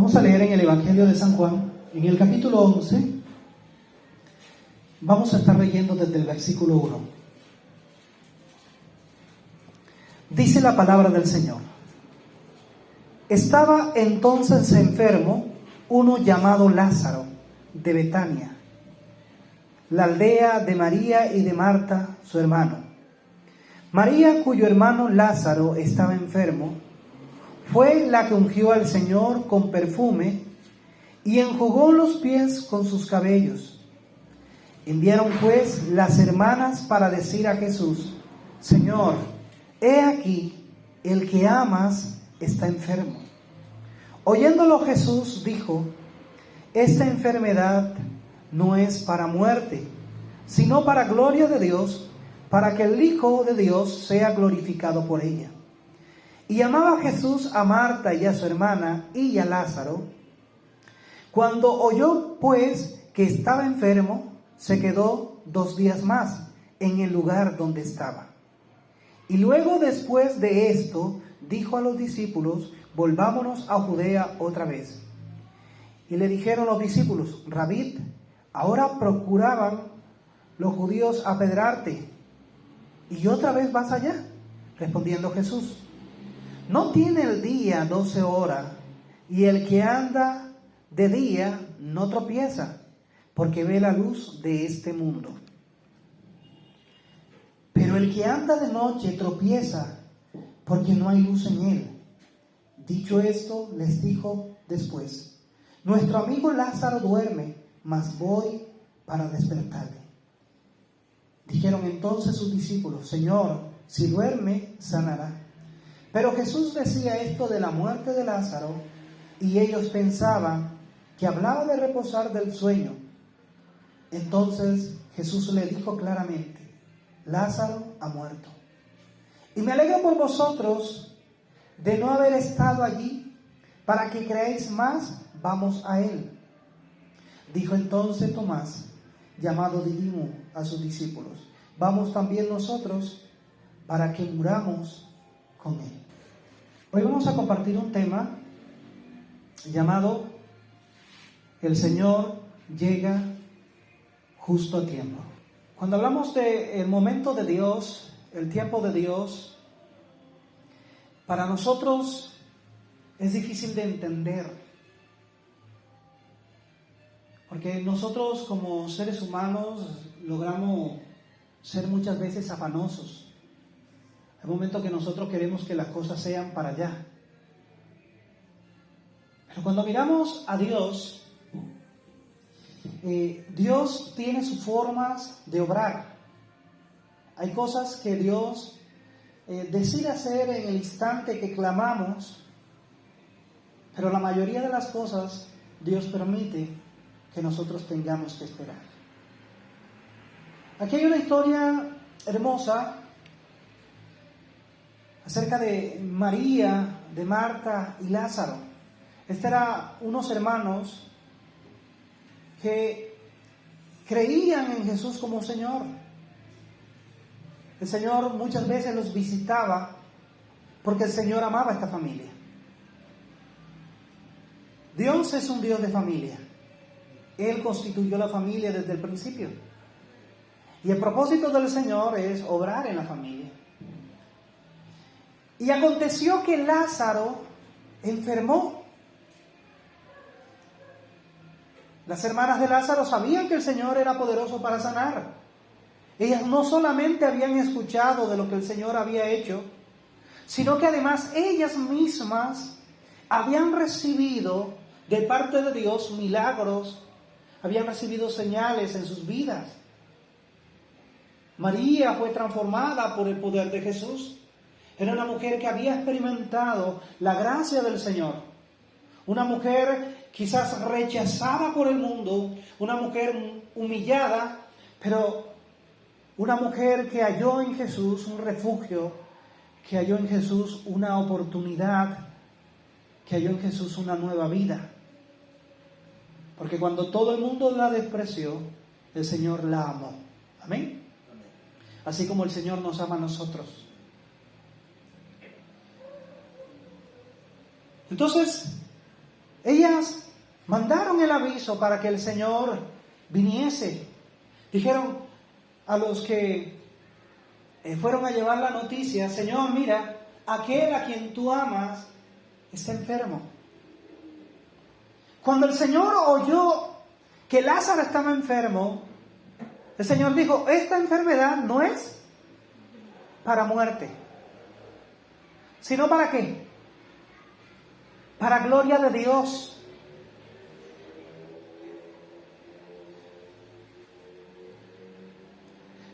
Vamos a leer en el Evangelio de San Juan, en el capítulo 11. Vamos a estar leyendo desde el versículo 1. Dice la palabra del Señor: Estaba entonces enfermo uno llamado Lázaro, de Betania, la aldea de María y de Marta, su hermano. María, cuyo hermano Lázaro estaba enfermo, fue la que ungió al Señor con perfume y enjugó los pies con sus cabellos. Enviaron pues las hermanas para decir a Jesús: Señor, he aquí, el que amas está enfermo. Oyéndolo Jesús dijo: Esta enfermedad no es para muerte, sino para gloria de Dios, para que el Hijo de Dios sea glorificado por ella. Y amaba Jesús a Marta y a su hermana y a Lázaro. Cuando oyó pues que estaba enfermo, se quedó 2 días más en el lugar donde estaba. Y luego, después de esto, dijo a los discípulos: Volvámonos a Judea otra vez. Y le dijeron los discípulos: Rabí, ahora procuraban los judíos apedrearte, ¿y otra vez vas allá? Respondiendo Jesús: ¿No tiene el día 12 horas? Y el que anda de día no tropieza, porque ve la luz de este mundo. Pero el que anda de noche tropieza, porque no hay luz en él. Dicho esto, les dijo después: Nuestro amigo Lázaro duerme, mas voy para despertarle. Dijeron entonces sus discípulos: Señor, si duerme, sanará. Pero Jesús decía esto de la muerte de Lázaro, y ellos pensaban que hablaba de reposar del sueño. Entonces Jesús le dijo claramente: Lázaro ha muerto. Y me alegro por vosotros de no haber estado allí, para que creáis más. Vamos a él. Dijo entonces Tomás, llamado Dídimo, a sus discípulos: Vamos también nosotros, para que muramos con él. Hoy vamos a compartir un tema llamado: El Señor llega justo a tiempo. Cuando hablamos del momento de Dios, el tiempo de Dios, para nosotros es difícil de entender, porque nosotros como seres humanos logramos ser muchas veces afanosos. Hay momentos que nosotros queremos que las cosas sean para allá. Pero cuando miramos a Dios, Dios tiene sus formas de obrar. Hay cosas que Dios decide hacer en el instante que clamamos, pero la mayoría de las cosas Dios permite que nosotros tengamos que esperar. Aquí hay una historia hermosa acerca de María, de Marta y Lázaro. Eran unos hermanos que creían en Jesús como Señor. El Señor muchas veces los visitaba porque el Señor amaba a esta familia. Dios es un Dios de familia. Él constituyó la familia desde el principio. Y el propósito del Señor es obrar en la familia. Y aconteció que Lázaro enfermó. Las hermanas de Lázaro sabían que el Señor era poderoso para sanar. Ellas no solamente habían escuchado de lo que el Señor había hecho, sino que además ellas mismas habían recibido de parte de Dios milagros, habían recibido señales en sus vidas. María fue transformada por el poder de Jesús. Era una mujer que había experimentado la gracia del Señor. Una mujer quizás rechazada por el mundo, una mujer humillada, pero una mujer que halló en Jesús un refugio, que halló en Jesús una oportunidad, que halló en Jesús una nueva vida. Porque cuando todo el mundo la despreció, el Señor la amó. Amén. Así como el Señor nos ama a nosotros. Entonces, ellas mandaron el aviso para que el Señor viniese. Dijeron a los que fueron a llevar la noticia: Señor, mira, aquel a quien tú amas está enfermo. Cuando el Señor oyó que Lázaro estaba enfermo, el Señor dijo: esta enfermedad no es para muerte, sino ¿para qué? Para gloria de Dios.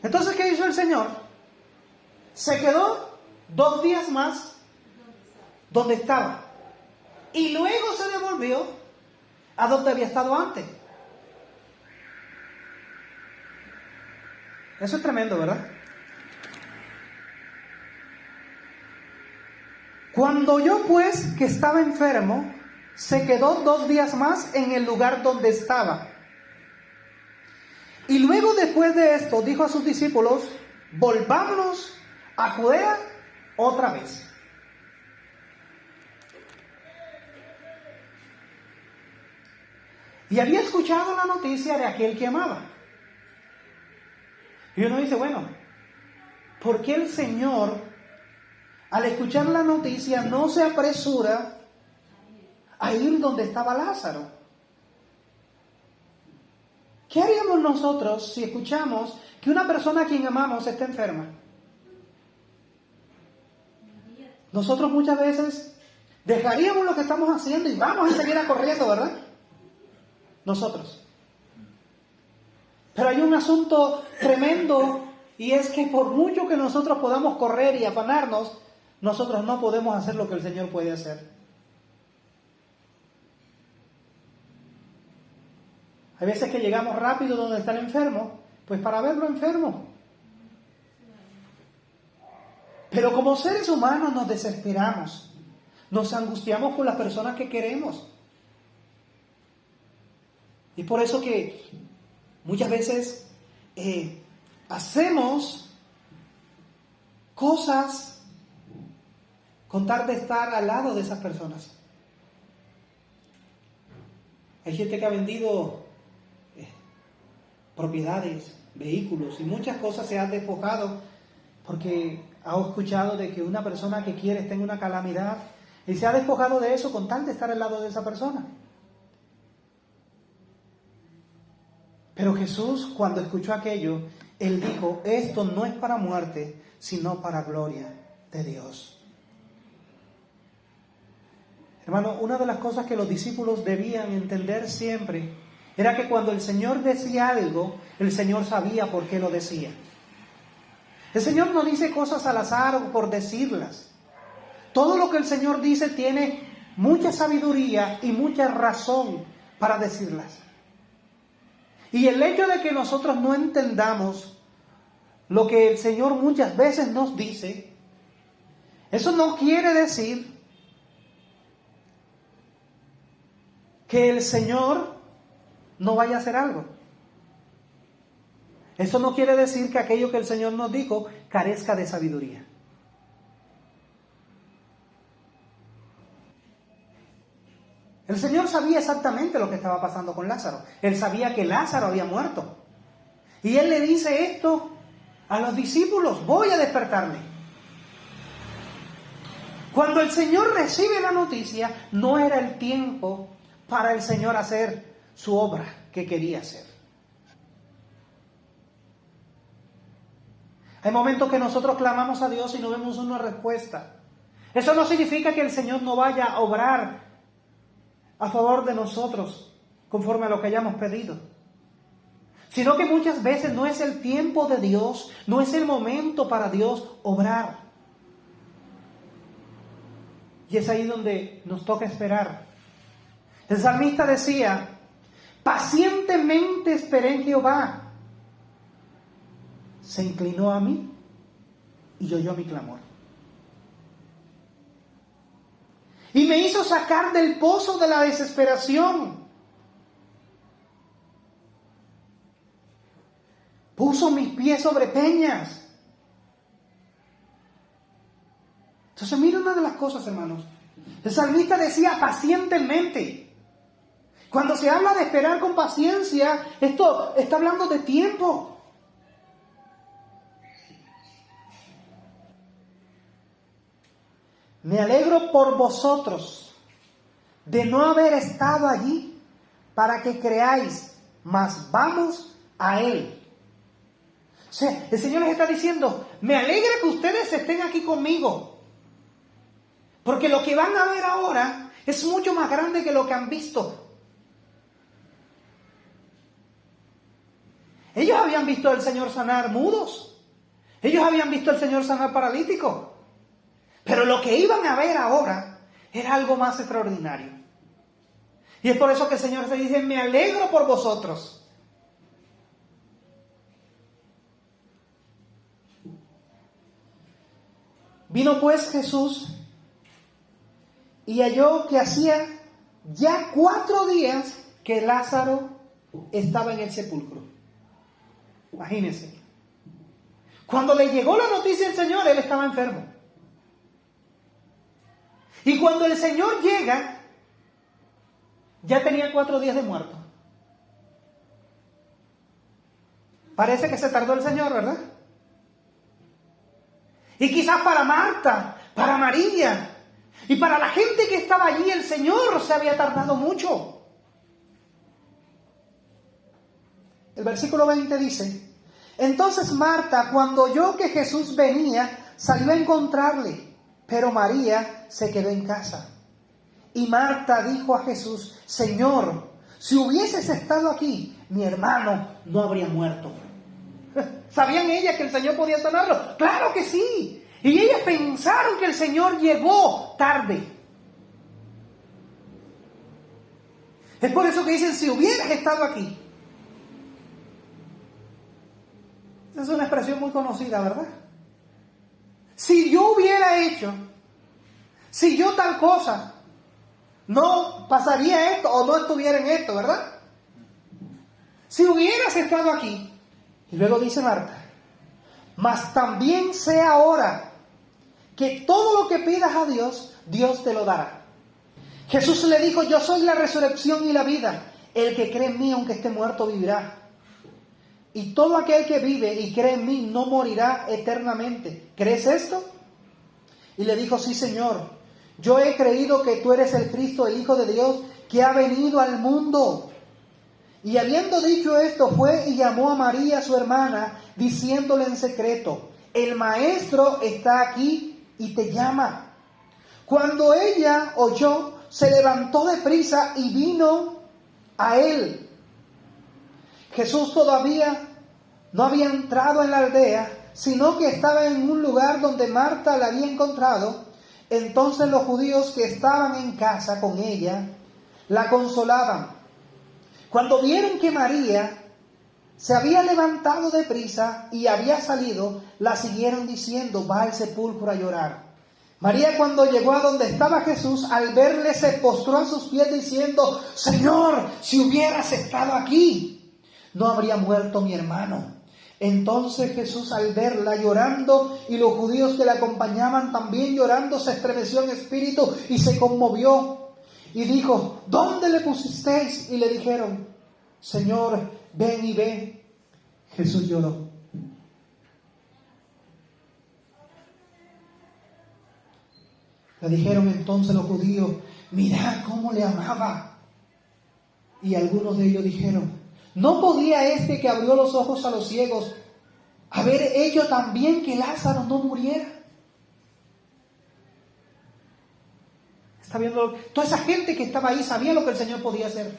Entonces, ¿qué hizo el Señor? Se quedó 2 días más donde estaba, y luego se devolvió a donde había estado antes. Eso es tremendo, ¿verdad? Cuando oyó pues que estaba enfermo, se quedó 2 días más en el lugar donde estaba. Y luego, después de esto, dijo a sus discípulos: volvámonos a Judea otra vez. Y había escuchado la noticia de aquel que amaba. Y uno dice: bueno, ¿por qué el Señor, al escuchar la noticia, no se apresura a ir donde estaba Lázaro? ¿Qué haríamos nosotros si escuchamos que una persona a quien amamos está enferma? Nosotros muchas veces dejaríamos lo que estamos haciendo y vamos a seguir corriendo, ¿verdad? Nosotros. Pero hay un asunto tremendo, y es que por mucho que nosotros podamos correr y afanarnos, nosotros no podemos hacer lo que el Señor puede hacer. Hay veces que llegamos rápido donde está el enfermo, pues para verlo enfermo. Pero como seres humanos nos desesperamos, nos angustiamos por las personas que queremos. Y por eso que muchas veces hacemos cosas con tal de estar al lado de esas personas. Hay gente que ha vendido propiedades, vehículos y muchas cosas, se ha despojado porque ha escuchado de que una persona que quiere está en una calamidad, y se ha despojado de eso con tal de estar al lado de esa persona. Pero Jesús, cuando escuchó aquello, Él dijo: esto no es para muerte, sino para gloria de Dios. Hermano, una de las cosas que los discípulos debían entender siempre era que cuando el Señor decía algo, el Señor sabía por qué lo decía. El Señor no dice cosas al azar o por decirlas. Todo lo que el Señor dice tiene mucha sabiduría y mucha razón para decirlas. Y el hecho de que nosotros no entendamos lo que el Señor muchas veces nos dice, eso no quiere decir que el Señor no vaya a hacer algo. Eso no quiere decir que aquello que el Señor nos dijo carezca de sabiduría. El Señor sabía exactamente lo que estaba pasando con Lázaro. Él sabía que Lázaro había muerto. Y Él le dice esto a los discípulos: voy a despertarme. Cuando el Señor recibe la noticia, no era el tiempo para el Señor hacer su obra que quería hacer. Hay momentos que nosotros clamamos a Dios y no vemos una respuesta. Eso no significa que el Señor no vaya a obrar a favor de nosotros conforme a lo que hayamos pedido, sino que muchas veces no es el tiempo de Dios, no es el momento para Dios obrar. Y es ahí donde nos toca esperar. El salmista decía: pacientemente esperé en Jehová. Se inclinó a mí y oyó mi clamor. Y me hizo sacar del pozo de la desesperación. Puso mis pies sobre peñas. Entonces, mira una de las cosas, hermanos. El salmista decía pacientemente. Cuando se habla de esperar con paciencia, esto está hablando de tiempo. Me alegro por vosotros de no haber estado allí para que creáis, mas vamos a Él. O sea, el Señor les está diciendo, me alegra que ustedes estén aquí conmigo, porque lo que van a ver ahora es mucho más grande que lo que han visto. Ellos habían visto al Señor sanar mudos, ellos habían visto al Señor sanar paralíticos, pero lo que iban a ver ahora era algo más extraordinario. Y es por eso que el Señor se dice, me alegro por vosotros. Vino pues Jesús y halló que hacía ya 4 días que Lázaro estaba en el sepulcro. Imagínense. Cuando le llegó la noticia al Señor, él estaba enfermo. Y cuando el Señor llega, ya tenía 4 días de muerto. Parece que se tardó el Señor, ¿verdad? Y quizás para Marta, para María y para la gente que estaba allí, el Señor se había tardado mucho. El versículo 20 dice, entonces Marta, cuando oyó que Jesús venía, salió a encontrarle, pero María se quedó en casa. Y Marta dijo a Jesús, Señor, si hubieses estado aquí, mi hermano no habría muerto. ¿Sabían ellas que el Señor podía sanarlo? ¡Claro que sí! Y ellas pensaron que el Señor llegó tarde. Es por eso que dicen, si hubieras estado aquí. Esa es una expresión muy conocida, ¿verdad? Si yo hubiera hecho, si yo tal cosa, no pasaría esto o no estuviera en esto, ¿verdad? Si hubieras estado aquí. Y luego dice Marta, mas también sé ahora que todo lo que pidas a Dios, Dios te lo dará. Jesús le dijo, yo soy la resurrección y la vida. El que cree en mí, aunque esté muerto, vivirá. Y todo aquel que vive y cree en mí no morirá eternamente. ¿Crees esto? Y le dijo, sí, Señor. Yo he creído que tú eres el Cristo, el Hijo de Dios, que ha venido al mundo. Y habiendo dicho esto, fue y llamó a María, su hermana, diciéndole en secreto, el Maestro está aquí y te llama. Cuando ella oyó, se levantó de prisa y vino a él. Jesús todavía no había entrado en la aldea, sino que estaba en un lugar donde Marta la había encontrado. Entonces los judíos que estaban en casa con ella, la consolaban. Cuando vieron que María se había levantado de prisa y había salido, la siguieron diciendo, va al sepulcro a llorar. María, cuando llegó a donde estaba Jesús, al verle se postró a sus pies diciendo, Señor, si hubieras estado aquí, no habría muerto mi hermano. Entonces Jesús, al verla llorando y los judíos que la acompañaban también llorando, se estremeció en espíritu y se conmovió. Y dijo, ¿dónde le pusisteis? Y le dijeron, Señor, ven y ve. Jesús lloró. Le dijeron entonces los judíos, mirad cómo le amaba. Y algunos de ellos dijeron, ¿no podía este que abrió los ojos a los ciegos haber hecho también que Lázaro no muriera? Está viendo, toda esa gente que estaba ahí sabía lo que el Señor podía hacer.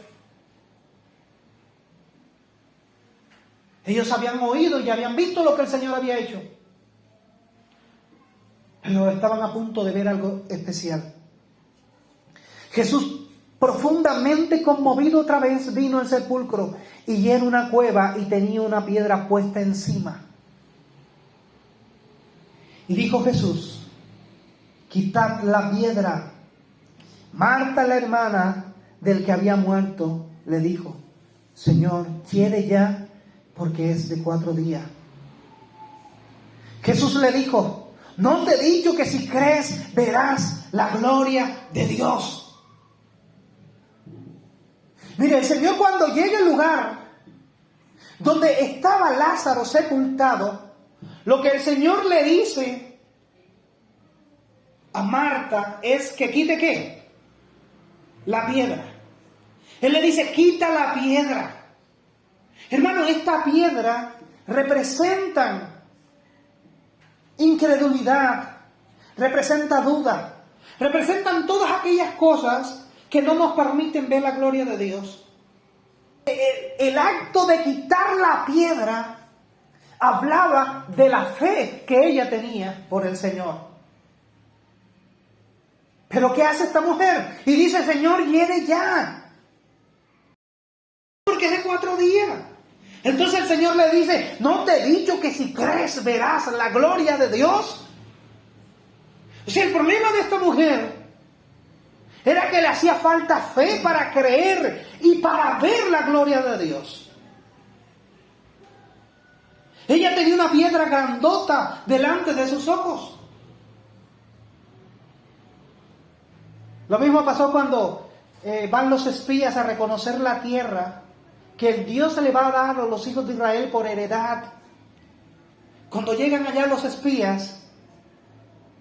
Ellos habían oído y habían visto lo que el Señor había hecho. Pero estaban a punto de ver algo especial. Jesús, profundamente conmovido otra vez, vino al sepulcro y era una cueva y tenía una piedra puesta encima. Y dijo Jesús, quitad la piedra. Marta, la hermana del que había muerto, le dijo, Señor, quiere ya, porque es de 4 días. Jesús le dijo, ¿no te he dicho que si crees verás la gloria de Dios? Mire, el Señor cuando llega al lugar donde estaba Lázaro sepultado, lo que el Señor le dice a Marta es que quite ¿qué? La piedra. Él le dice, quita la piedra. Hermano, esta piedra representan incredulidad, representa duda, representan todas aquellas cosas que no nos permiten ver la gloria de Dios. El acto de quitar la piedra hablaba de la fe que ella tenía por el Señor. Pero ¿qué hace esta mujer? Y dice, Señor, viene ya. Porque es de 4 días. Entonces el Señor le dice, ¿no te he dicho que si crees verás la gloria de Dios? O sea, el problema de esta mujer era que le hacía falta fe para creer y para ver la gloria de Dios. Ella tenía una piedra grandota delante de sus ojos. Lo mismo pasó cuando van los espías a reconocer la tierra que Dios le va a dar a los hijos de Israel por heredad. Cuando llegan allá los espías,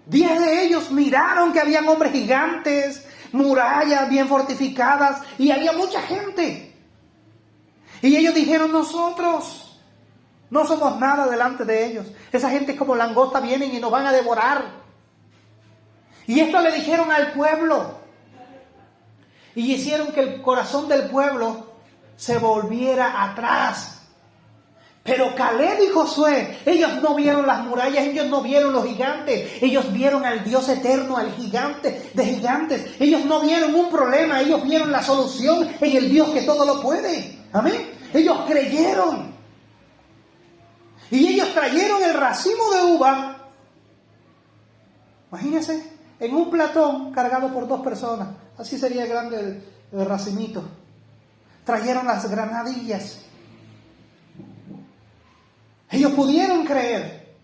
10 de ellos miraron que habían hombres gigantes, murallas bien fortificadas y había mucha gente. Y ellos dijeron, nosotros no somos nada delante de ellos. Esa gente es como langosta, vienen y nos van a devorar. Y esto le dijeron al pueblo. Y hicieron que el corazón del pueblo se volviera atrás. Pero Caleb y Josué, ellos no vieron las murallas, ellos no vieron los gigantes, ellos vieron al Dios eterno, al gigante de gigantes. Ellos no vieron un problema, ellos vieron la solución en el Dios que todo lo puede. Amén. Ellos creyeron. Y ellos trajeron el racimo de uva, imagínense, en un platón cargado por 2 personas. Así sería grande el racimito. Trajeron las granadillas. Ellos pudieron creer.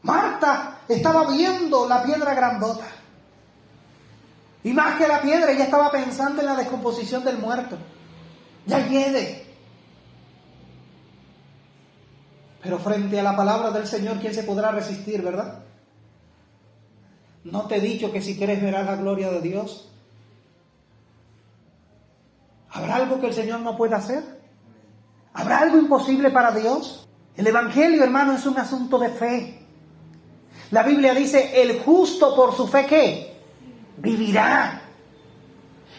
Marta estaba viendo la piedra grandota. Y más que la piedra, ella estaba pensando en la descomposición del muerto. Ya hiede. Pero frente a la palabra del Señor, ¿quién se podrá resistir, verdad? ¿No te he dicho que si quieres verás la gloria de Dios? ¿Habrá algo que el Señor no pueda hacer? ¿Habrá algo imposible para Dios? El Evangelio, hermano, es un asunto de fe. La Biblia dice, el justo por su fe, ¿qué? Vivirá.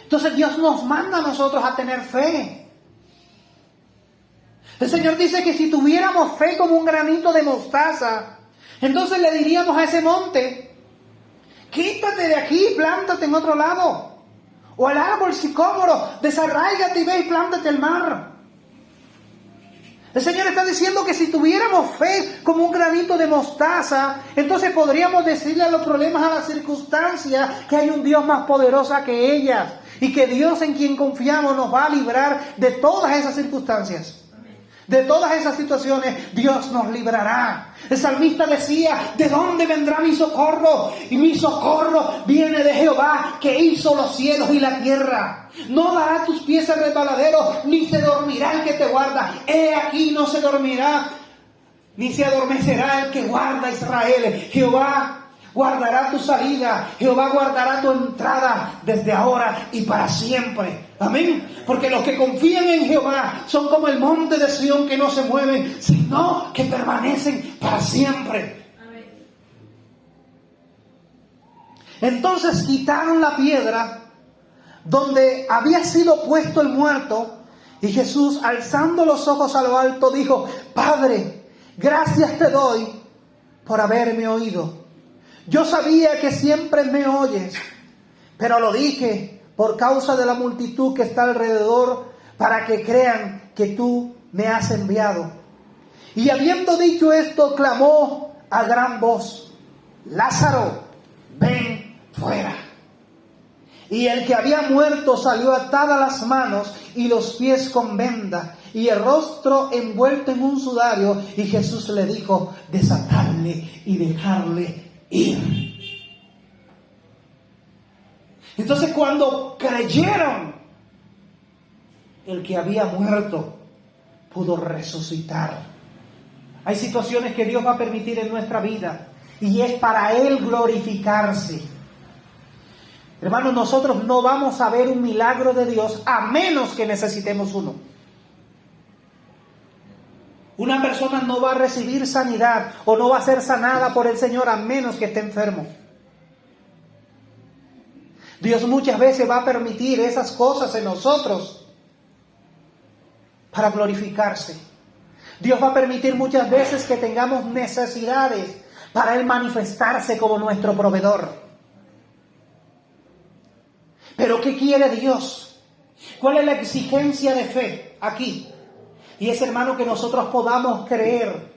Entonces Dios nos manda a nosotros a tener fe. El Señor dice que si tuviéramos fe como un granito de mostaza, entonces le diríamos a ese monte, quítate de aquí y plántate en otro lado. O al árbol sicómoro, desarráigate y ve y plántate al mar. El Señor está diciendo que si tuviéramos fe como un granito de mostaza, entonces podríamos decirle a los problemas, a las circunstancias, que hay un Dios más poderoso que ellas. Y que Dios en quien confiamos nos va a librar de todas esas circunstancias. De todas esas situaciones Dios nos librará. El salmista decía, ¿de dónde vendrá mi socorro? Y mi socorro viene de Jehová, que hizo los cielos y la tierra. No dará tus pies al resbaladero, ni se dormirá el que te guarda. He aquí no se dormirá, ni se adormecerá el que guarda a Israel. Jehová guardará tu salida, Jehová guardará tu entrada desde ahora y para siempre. Amén. Porque los que confían en Jehová son como el monte de Sión, que no se mueven, sino que permanecen para siempre. Amén. Entonces quitaron la piedra donde había sido puesto el muerto, y Jesús, alzando los ojos a lo alto, dijo, Padre, gracias te doy por haberme oído. Yo sabía que siempre me oyes, pero lo dije por causa de la multitud que está alrededor, para que crean que tú me has enviado. Y habiendo dicho esto, clamó a gran voz, Lázaro, ven fuera. Y el que había muerto salió atadas las manos y los pies con venda, y el rostro envuelto en un sudario. Y Jesús le dijo, desatarle y dejarle ir. Entonces cuando creyeron, el que había muerto pudo resucitar. Hay situaciones que Dios va a permitir en nuestra vida y es para Él glorificarse. Hermanos, nosotros no vamos a ver un milagro de Dios a menos que necesitemos uno. Una persona no va a recibir sanidad o no va a ser sanada por el Señor a menos que esté enfermo. Dios muchas veces va a permitir esas cosas en nosotros para glorificarse. Dios va a permitir muchas veces que tengamos necesidades para Él manifestarse como nuestro proveedor. Pero ¿qué quiere Dios? ¿Cuál es la exigencia de fe aquí? Y es, hermano, que nosotros podamos creer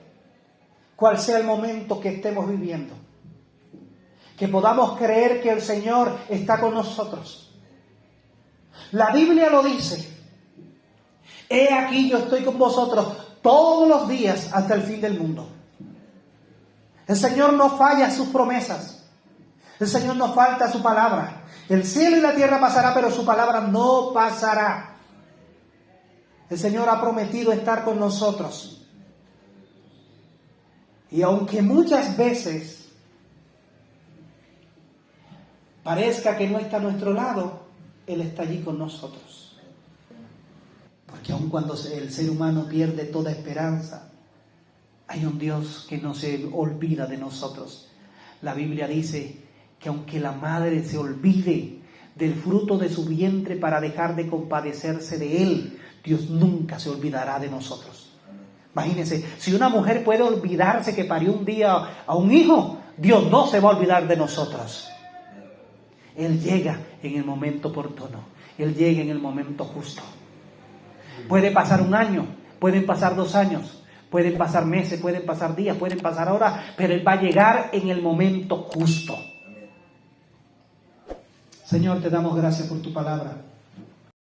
cuál sea el momento que estemos viviendo. Que podamos creer que el Señor está con nosotros. La Biblia lo dice. He aquí, yo estoy con vosotros todos los días hasta el fin del mundo. El Señor no falla sus promesas. El Señor no falta su palabra. El cielo y la tierra pasará, pero su palabra no pasará. El Señor ha prometido estar con nosotros. Y aunque muchas veces parezca que no está a nuestro lado, Él está allí con nosotros. Porque aun cuando el ser humano pierde toda esperanza, hay un Dios que no se olvida de nosotros. La Biblia dice que aunque la madre se olvide del fruto de su vientre para dejar de compadecerse de él, Dios nunca se olvidará de nosotros. Imagínense, si una mujer puede olvidarse que parió un día a un hijo, Dios no se va a olvidar de nosotros. Él llega en el momento oportuno. Él llega en el momento justo. Puede pasar un año, pueden pasar 2 años, pueden pasar meses, pueden pasar días, pueden pasar horas, pero Él va a llegar en el momento justo. Señor, te damos gracias por tu palabra.